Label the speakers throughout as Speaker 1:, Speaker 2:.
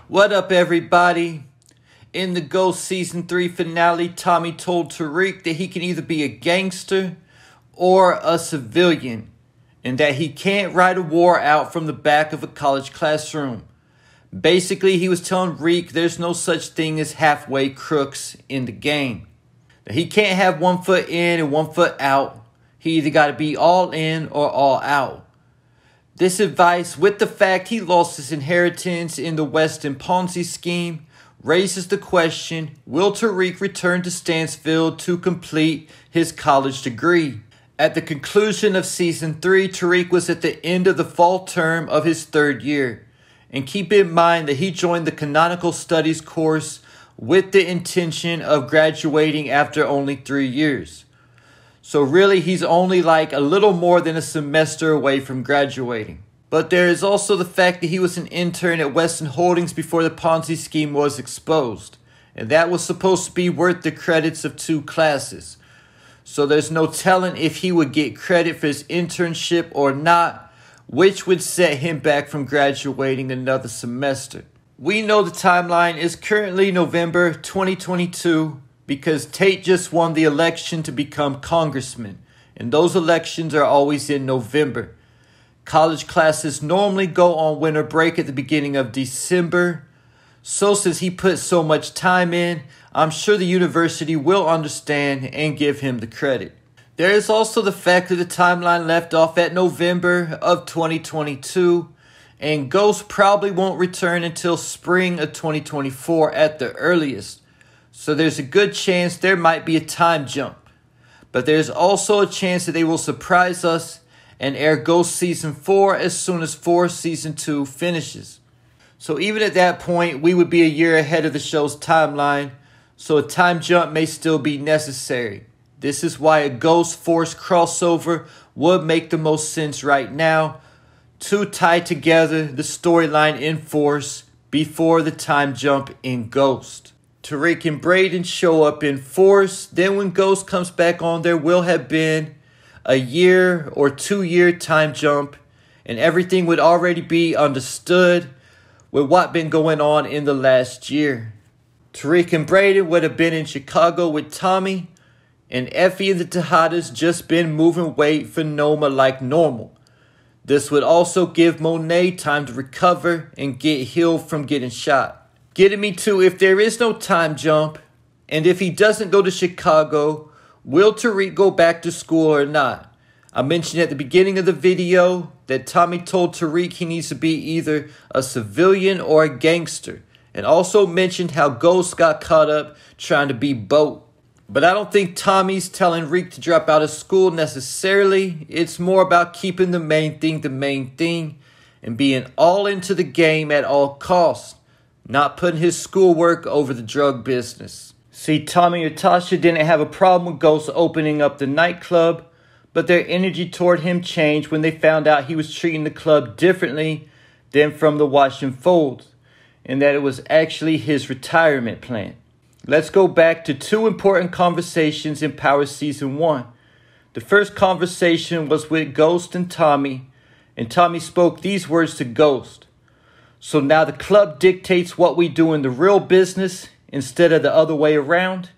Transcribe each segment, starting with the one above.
Speaker 1: What up, everybody? In the Ghost Season 3 finale, Tommy told Tariq that he can either be a gangster or a civilian, and that he can't ride a war out from the back of a college classroom. Basically, he was telling Reek there's no such thing as halfway crooks in the game. That he can't have 1 foot in and 1 foot out. He either got to be all in or all out. This advice, with the fact he lost his inheritance in the Weston Ponzi scheme, raises the question, will Tariq return to Stansfield to complete his college degree? At the conclusion of Season 3, Tariq was at the end of the fall term of his 3rd year. And keep in mind that he joined the Canonical Studies course with the intention of graduating after only 3 years. So really, he's only like a little more than a semester away from graduating. But there is also the fact that he was an intern at Weston Holdings before the Ponzi scheme was exposed. And that was supposed to be worth the credits of 2 classes. So there's no telling if he would get credit for his internship or not, which would set him back from graduating another semester. We know the timeline is currently November 2022. Because Tate just won the election to become congressman, and those elections are always in November. College classes normally go on winter break at the beginning of December. So since he put so much time in, I'm sure the university will understand and give him the credit. There is also the fact that the timeline left off at November of 2022, and Ghost probably won't return until spring of 2024 at the earliest. So there's a good chance there might be a time jump. But there's also a chance that they will surprise us and air Ghost Season 4 as soon as Season 2 finishes. So even at that point, we would be a year ahead of the show's timeline. So a time jump may still be necessary. This is why a Ghost Force crossover would make the most sense right now to tie together the storyline in Force before the time jump in Ghost. Tariq and Braden show up in Force. Then when Ghost comes back on, there will have been a year or 2-year time jump. And everything would already be understood with what been going on in the last year. Tariq and Braden would have been in Chicago with Tommy. And Effie and the Tejadas just been moving weight for Noma like normal. This would also give Monet time to recover and get healed from getting shot. Getting me to, if there is no time jump, and if he doesn't go to Chicago, will Tariq go back to school or not? I mentioned at the beginning of the video that Tommy told Tariq he needs to be either a civilian or a gangster, and also mentioned how Ghost got caught up trying to be both. But I don't think Tommy's telling Reek to drop out of school necessarily. It's more about keeping the main thing, and being all into the game at all costs. Not putting his schoolwork over the drug business. See, Tommy and Natasha didn't have a problem with Ghost opening up the nightclub, but their energy toward him changed when they found out he was treating the club differently than from the Watch and Fold, and that it was actually his retirement plan. Let's go back to 2 important conversations in Power Season 1. The first conversation was with Ghost and Tommy spoke these words to Ghost. So now the club dictates what we do in the real business instead of the other way around.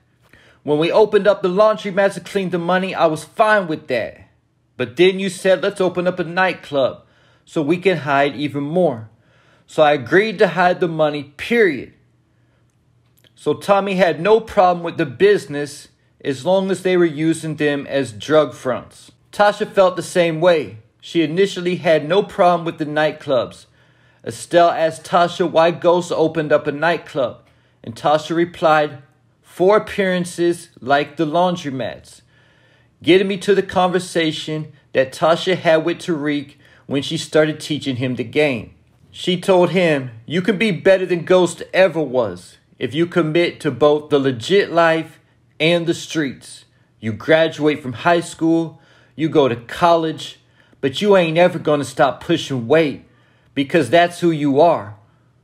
Speaker 1: When we opened up the laundromats to clean the money, I was fine with that. But then you said, let's open up a nightclub so we can hide even more. So I agreed to hide the money, period. So Tommy had no problem with the business as long as they were using them as drug fronts. Tasha felt the same way. She initially had no problem with the nightclubs. Estelle asked Tasha why Ghost opened up a nightclub, and Tasha replied, 4 appearances like the laundromats. Getting me to the conversation that Tasha had with Tariq when she started teaching him the game. She told him, you can be better than Ghost ever was if you commit to both the legit life and the streets. You graduate from high school, you go to college, but you ain't ever gonna stop pushing weight. Because that's who you are.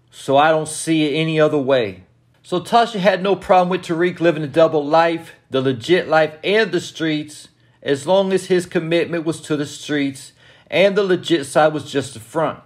Speaker 1: So I don't see it any other way. So Tasha had no problem with Tariq living a double life, the legit life and the streets, as long as his commitment was to the streets and the legit side was just the front.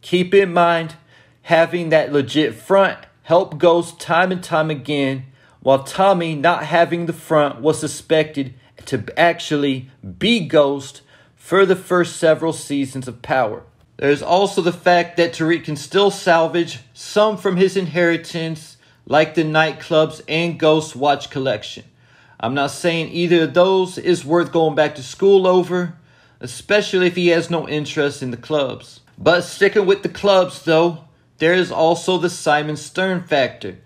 Speaker 1: Keep in mind, having that legit front helped Ghost time and time again, while Tommy not having the front was suspected to actually be Ghost for the first several seasons of Power. There's also the fact that Tariq can still salvage some from his inheritance, like the nightclubs and Ghost watch collection. I'm not saying either of those is worth going back to school over, especially if he has no interest in the clubs. But sticking with the clubs though, there is also the Simon Stern factor.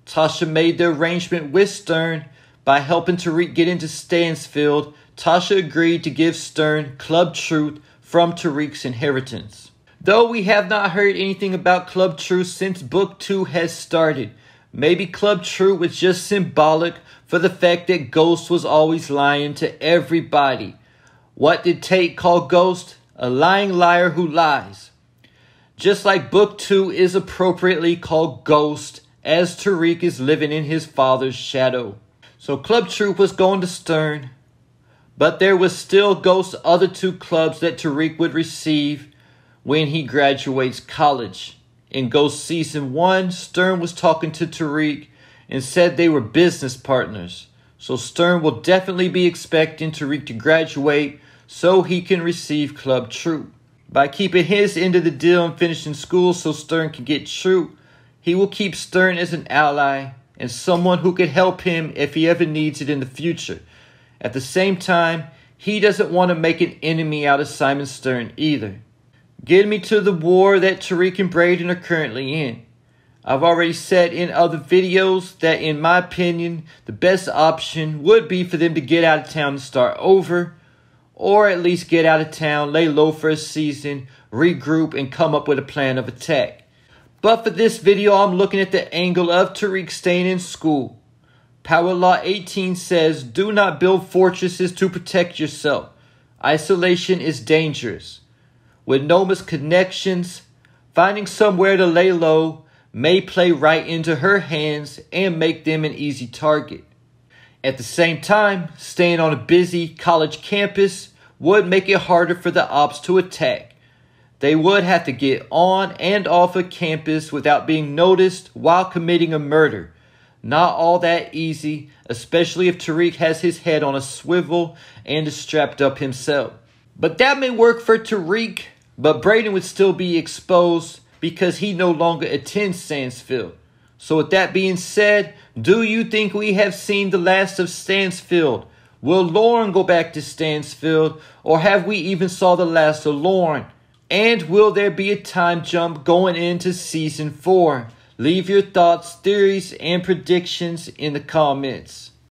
Speaker 1: Tasha made the arrangement with Stern. By helping Tariq get into Stansfield, Tasha agreed to give Stern Club Truth from Tariq's inheritance. Though we have not heard anything about Club Truth since Book 2 has started, maybe Club Truth was just symbolic for the fact that Ghost was always lying to everybody. What did Tate call Ghost? A lying liar who lies. Just like Book 2 is appropriately called Ghost, as Tariq is living in his father's shadow. So Club Truth was going to Stern, but there was still Ghost's other two clubs that Tariq would receive when he graduates college. In Ghost Season 1, Stern was talking to Tariq and said they were business partners. So Stern will definitely be expecting Tariq to graduate so he can receive Club Truth. By keeping his end of the deal and finishing school so Stern can get Truth, he will keep Stern as an ally and someone who could help him if he ever needs it in the future. At the same time, he doesn't want to make an enemy out of Simon Stern either. Getting me to the war that Tariq and Braden are currently in. I've already said in other videos that in my opinion, the best option would be for them to get out of town and start over, or at least get out of town, lay low for a season, regroup, and come up with a plan of attack. But for this video, I'm looking at the angle of Tariq staying in school. Power Law 18 says, do not build fortresses to protect yourself. Isolation is dangerous. With no misconnections, finding somewhere to lay low may play right into her hands and make them an easy target. At the same time, staying on a busy college campus would make it harder for the ops to attack. They would have to get on and off of campus without being noticed while committing a murder. Not all that easy, especially if Tariq has his head on a swivel and is strapped up himself. But that may work for Tariq, but Braden would still be exposed because he no longer attends Stansfield. So with that being said, do you think we have seen the last of Stansfield? Will Lauren go back to Stansfield, or have we even saw the last of Lauren? And will there be a time jump going into Season 4? Leave your thoughts, theories, and predictions in the comments.